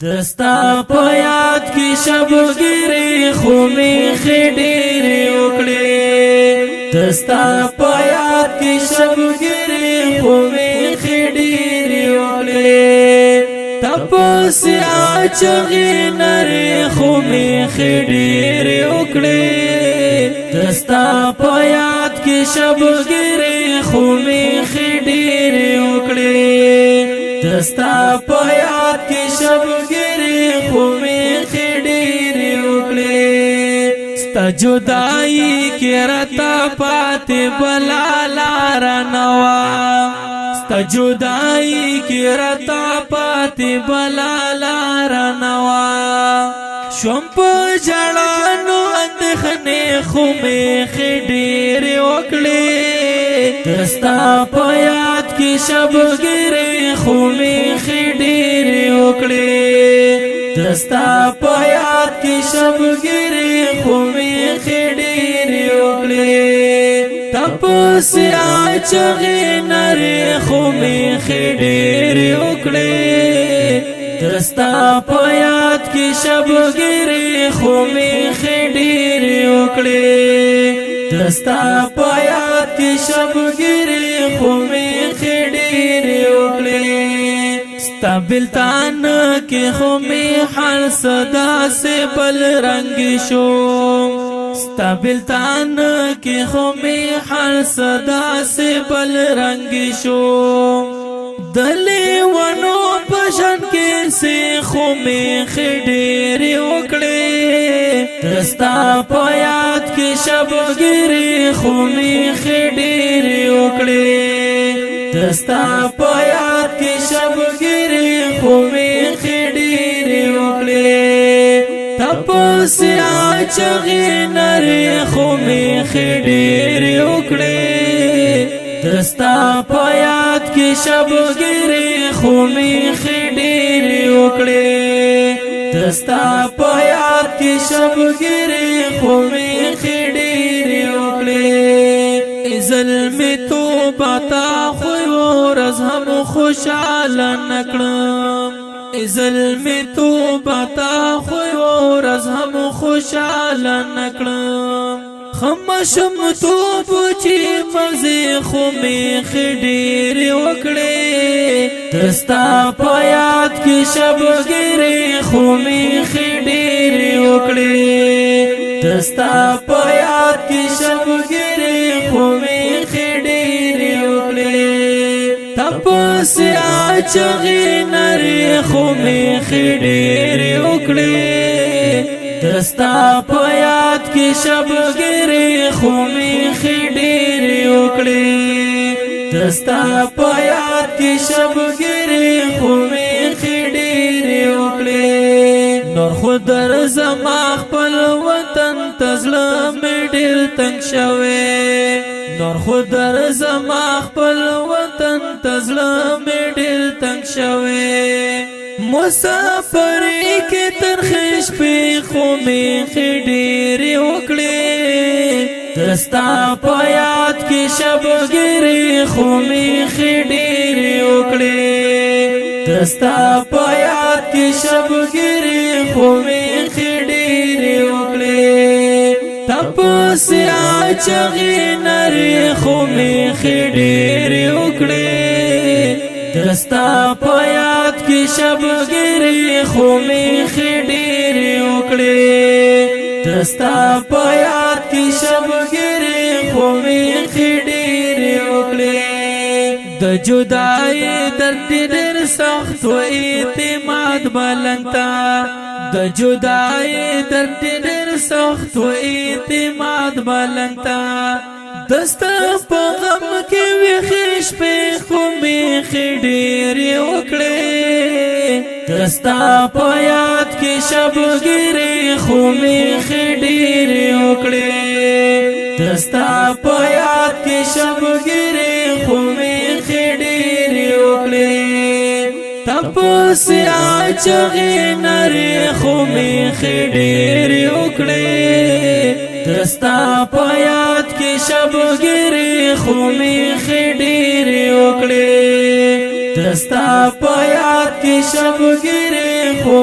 دستا پیاد کی شبگیری خومی خیڈیری اکڑی دستا پیاد کی شبگیری خومی خیڈیری اکڑی تپسی آچغی نری خومی خیڈیری اکڑی دستا پیاد کی شبگیری خومی خیڈیری اکڑی دستا پیاد کی شبگیری خومی خیڈیری اکڑی ستا جدائی کی رتا پاتی بلا لارا نوا ستا جدائی کی رتا پاتی بلا لارا نوا شمپ جڑانو اندخنی خومی خیڈیری اکڑی دستا پیاد کی شبگیری خومی خیڈیری اکڑی دستا پیاد کی شبگیری خومی خیڈیری اکڑی تپسی آچغی نری خومی خیڈیری اکڑی دستا پیاد کی شبگیری خومی خیڈیری اکڑی دستا پیاد کی شبگیری خومی خیڈیری اکڑی ستا بلتان کی خومی حال صدا سے بل رنگ شو ستا بلتان کی خومی حال صدا سے بل رنگ شو دلی ونو پشن کی سی خومی خیڈیری اکڑی دستا پیاد کی شبگیری خومی خیڈیری اکڑی دستا پیاد کی شبگیری خومی خیڈیری اکڑی تپسی آچغی نری خومی خیڈیری اکڑی دستا پیاد کی شبگیری خومی خیڈیری اکڑی دستا پیاد کی شبگیری خومی خیڈیری اکڑی ظلمی تو باتا خوی ورز ہم خوشحال نکڑم ظلمی تو باتا خوی ورز ہم خوشحال نکڑم خمشم تو بچی مزی خومی خیڈیری اکڑی دستا پیاد کی شبگیری خومی خیڈیری اکڑی دستا پیاد کی شبگیری خومی خیڈیری اکڑی تپسی آچغی نری خومی خیڈیری اکڑی دستا پیاد کی شبگیری خومی خیڈیری اکڑی دستا پیاد کی شبگیری خومی خیڈیری اکڑی نور خود در زماخ پل وطن تزلم ډیر تنگ شوی نور خود در زماخ پل وطن تزلم ډیر تنگ شوی مسافری کی ترخیش پی خومی خیڈیری اکڑی دستا پیاد کی شبگیری خومی خیڈیری اکڑی دستا پیاد کی شبگیری خومی خیڈیری اکڑی تپسی آچغی نری خومی خیڈیری اکڑی دستا پیاد کی شبگیری خومی خیڈیری اکڑی دستا پیاد کی شبگیری خومی خیڈیری اکڑی د جدائی درد ډیر سخت و اعتماد بلنگتا د جدائی درد ډیر سخت و اعتماد بلنگتا دستا پا غم کی ویخیش پی خومی خیڈیری اکڑی دستا پیاد کی شبگیری خومی خیڈیری اکڑی دستا پیاد کی شبگیری خومی خیڈیری اکڑی تپسی آچغی نری خومی خیڈیری اکڑی دستا پیاد کی شبگیری خومی خیڈیری اکڑی دستا په یاد کې شبګری خو